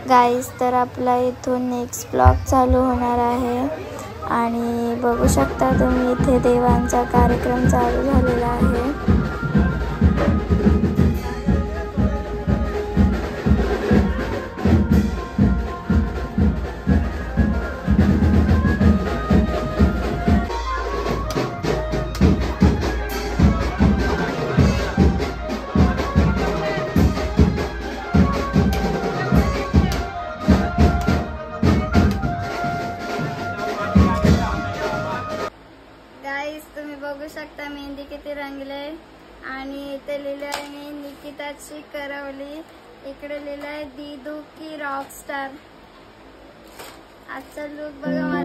गाईस, तर आपला इथून नेक्स्ट ब्लॉग चालू होणार आहे आणि बघू शकता तुम्ही इथे देवांचा कार्यक्रम चालू झालेला आहे। तुम्ही बघू शकता मेहंदी किती रंगले आणि इथे लिहिलं आहे निकिताची करवली, इकडे लिहिलं आहे दीदू की रॉकस्टार। आजचा लुक बघा।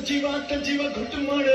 जीवात जीव घुटमळ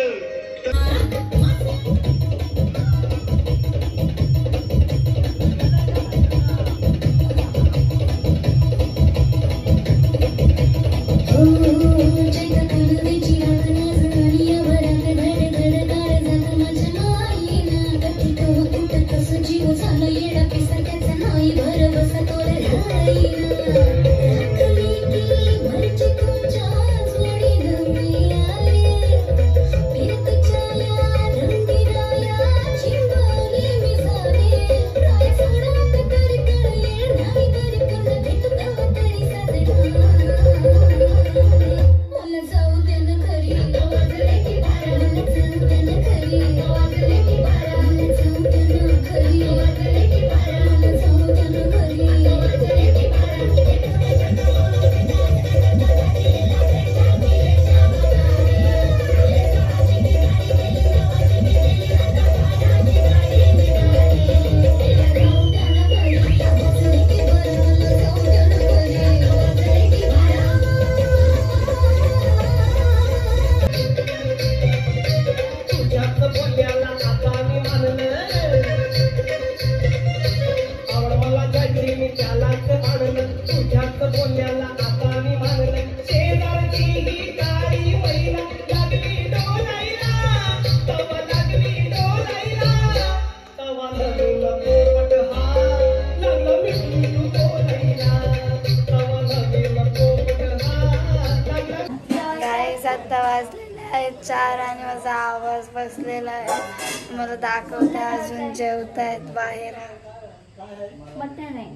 आता वाजलेले आहेत 4 आणि माझा आवाज बसलेला आहे. मला दाखवते अजून जेवतायत बाहेर. मटण आहे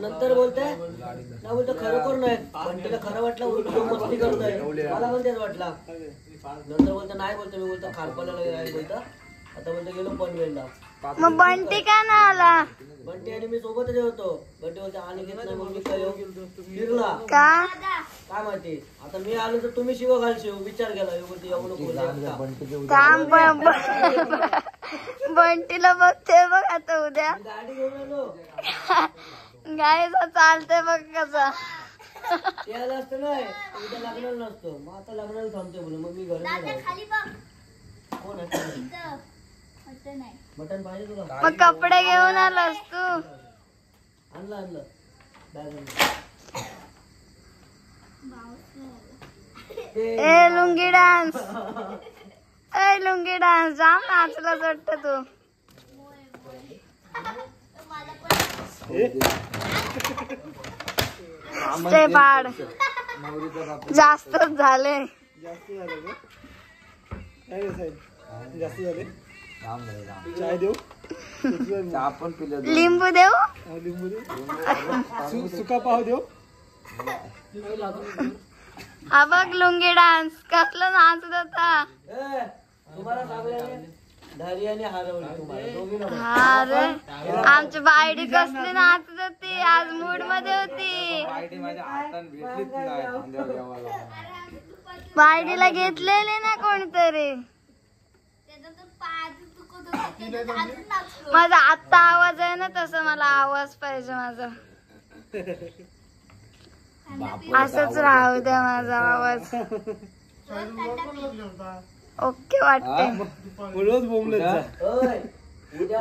नंतर बोलताय ना बोलतो खरोखर नाही पण तिला खरं वाटलं मस्ती करतोय मला पण तेच वाटला. नंतर बोलतो नाही बोलतो मी बोलतो खारपाल्याला बोलता आता बोलतो गेलो पनवेलला. मग बंटी का ना आला? बंटी आणि मी सोबतच होतो. बंटी बोलतो आणि घेत नाही मग मी काय फिरला का काय माहिती. आता मी आलो तर तुम्ही शिव घालशिव विचार केला बंटीला बघते बघ आता उद्या गाडी घेऊन आलो गाय चालते बघ कसा यायला असतं नाही उद्या लग्नाला नसतो. मग आता लग्नाला थांबतोय बोल मग मी घरी कोण आहे मटन पाहिजे तुला? मग कपडे घेऊन आलास तू? आणलं आणलं ए लुंगी डान्स ए लुंगी डान्स जाम नाचलाच वाटतं तू. ते पाड जास्तच झाले. जास्त झाले चाय देऊ लिंबू देऊ लिंबू देऊ सुका पाव देऊ. हा बघ लुंगी डान्स कसला नाचत होता. तुम्हाला धारी आणि हरवली तुम्हाला हा रे आमची बायडी कसली नाचत होती आज मूड मध्ये होती. बायडीला घेतलेले ना कोणतरी. माझा आत्ता आवाज आहे ना तसं मला आवाज पाहिजे माझा. असंच राहू द्या माझा आवाज. ओके वाटते.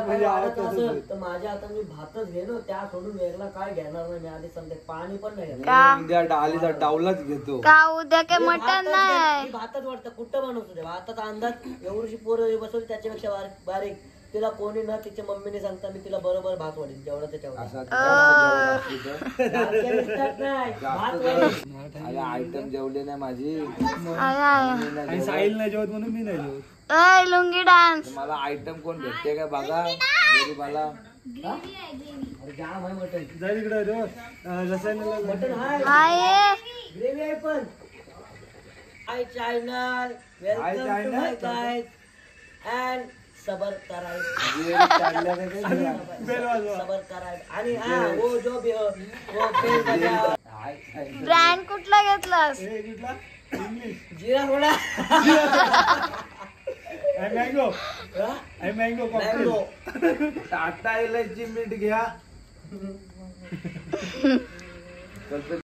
माझ्या आता मी भातच घेतो त्या सोडून वेगळा काय घेणार नाही. मी आधी सांगते पाणी पण नाही डालीचा डावलाच घेतो का उद्या काय मटण नाही. भातच वाटतं कुठं बनवतो भाताचा अंदाज एवढीशी पोरं बसवली त्याच्यापेक्षा बारीक. तिला कोणी ना तिच्या मम्मीने सांगता मी तिला बरोबर भात वाढीन जेवढा त्याच्यावर आयटम जेवले नाही माझी साहिल नाही जेवत म्हणून मी नाही जेवत. लुंगी डान्स मला आयटम कोण भेटते काय बघा मला जाम आहे मटन जाईल इकडे मटन आहे ग्रेव्ही आहे पण hi channel welcome to my guys and सबर करायचं सबर करायचं आणि हा वो जो वो ब्रँड कुठला घेतलास? जिरा थोडा मँगो मँगो मँगो टाटा इलायची मीठ घ्या. कल्पित